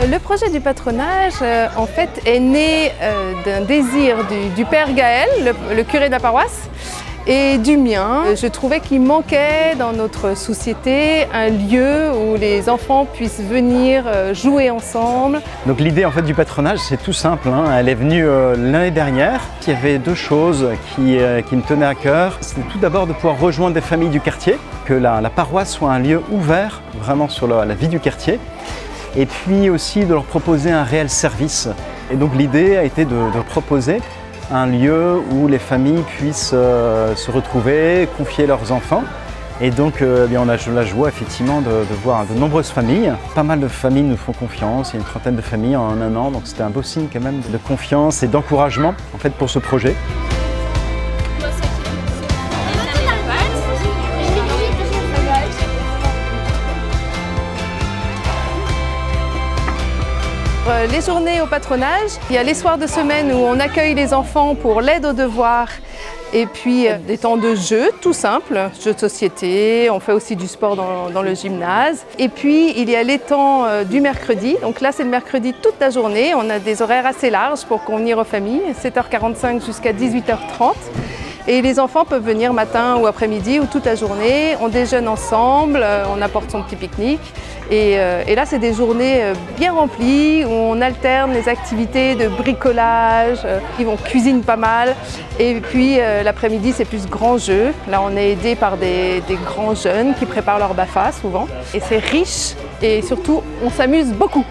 Le projet du patronage, en fait, est né d'un désir du père Gaël, le curé de la paroisse, et du mien. Je trouvais qu'il manquait dans notre société un lieu où les enfants puissent venir jouer ensemble. Donc l'idée en fait du patronage, c'est tout simple, hein. Elle est venue l'année dernière. Il y avait deux choses qui me tenaient à cœur. C'était tout d'abord de pouvoir rejoindre des familles du quartier, que la paroisse soit un lieu ouvert vraiment sur la vie du quartier, et puis aussi de leur proposer un réel service. Et donc l'idée a été de proposer un lieu où les familles puissent se retrouver, confier leurs enfants. Et donc on a la joie effectivement de voir de nombreuses familles. Pas mal de familles nous font confiance, il y a une trentaine de familles en un an, donc c'était un beau signe quand même de confiance et d'encouragement en fait, pour ce projet. Les journées au patronage, il y a les soirs de semaine où on accueille les enfants pour l'aide aux devoirs et puis des temps de jeu tout simples, jeux de société, on fait aussi du sport dans le gymnase. Et puis il y a les temps du mercredi, donc là c'est le mercredi toute la journée, on a des horaires assez larges pour convenir aux familles, 7h45 jusqu'à 18h30. Et les enfants peuvent venir matin ou après-midi ou toute la journée, on déjeune ensemble, on apporte son petit pique-nique. Et là, c'est des journées bien remplies où on alterne les activités de bricolage, on cuisine pas mal. Et puis l'après-midi, c'est plus grand jeu. Là, on est aidé par des grands jeunes qui préparent leur BAFA souvent. Et c'est riche et surtout, on s'amuse beaucoup.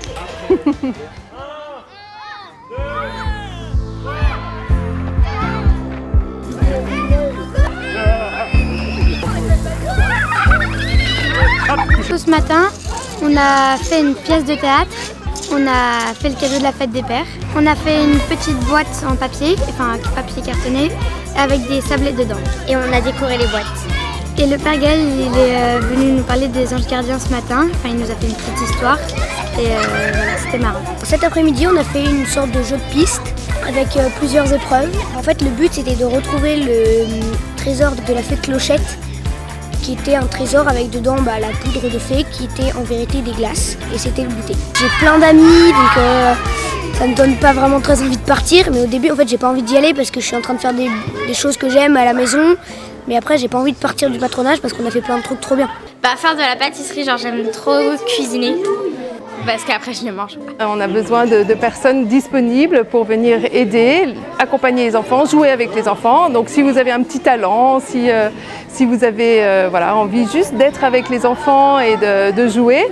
Ce matin, on a fait une pièce de théâtre, on a fait le cadeau de la fête des pères, on a fait une petite boîte en papier, enfin papier cartonné, avec des sablés dedans. Et on a décoré les boîtes. Et le père Gaël, il est venu nous parler des anges gardiens ce matin, enfin il nous a fait une petite histoire et voilà, c'était marrant. Cet après-midi, on a fait une sorte de jeu de piste avec plusieurs épreuves. En fait, le but c'était de retrouver le trésor de la fée Clochette, qui était un trésor avec dedans la poudre de fée qui était en vérité des glaces et c'était le goûter. J'ai plein d'amis donc ça ne donne pas vraiment très envie de partir, mais au début en fait j'ai pas envie d'y aller parce que je suis en train de faire des choses que j'aime à la maison, mais après j'ai pas envie de partir du patronage parce qu'on a fait plein de trucs trop bien. Faire de la pâtisserie, genre j'aime trop cuisiner. Parce qu'après je ne mange pas. On a besoin de personnes disponibles pour venir aider, accompagner les enfants, jouer avec les enfants. Donc si vous avez un petit talent, si vous avez envie juste d'être avec les enfants et de jouer,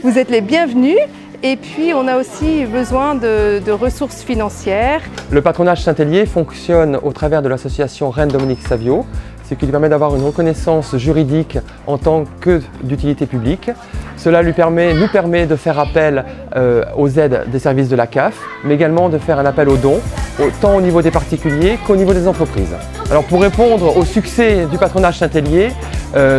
vous êtes les bienvenus. Et puis on a aussi besoin de ressources financières. Le patronage Saint-Hélier fonctionne au travers de l'association Reine Dominique Savio, ce qui lui permet d'avoir une reconnaissance juridique en tant que d'utilité publique. Cela nous permet de faire appel aux aides des services de la CAF, mais également de faire un appel aux dons, tant au niveau des particuliers qu'au niveau des entreprises. Alors pour répondre au succès du patronage Saint-Hélier,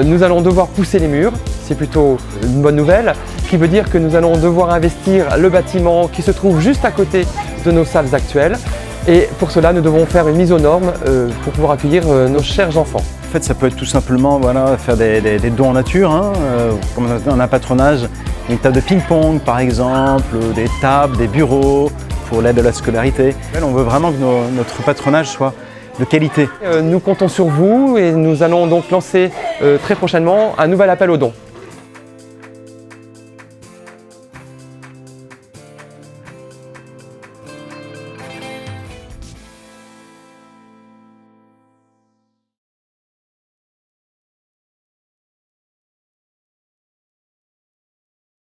nous allons devoir pousser les murs, c'est plutôt une bonne nouvelle, qui veut dire que nous allons devoir investir le bâtiment qui se trouve juste à côté de nos salles actuelles. Et pour cela, nous devons faire une mise aux normes pour pouvoir accueillir nos chers enfants. En fait, ça peut être tout simplement faire des dons en nature, hein, comme on a un patronage, une table de ping-pong par exemple, des tables, des bureaux pour l'aide à la scolarité. On veut vraiment que notre patronage soit de qualité. Nous comptons sur vous et nous allons donc lancer très prochainement un nouvel appel aux dons.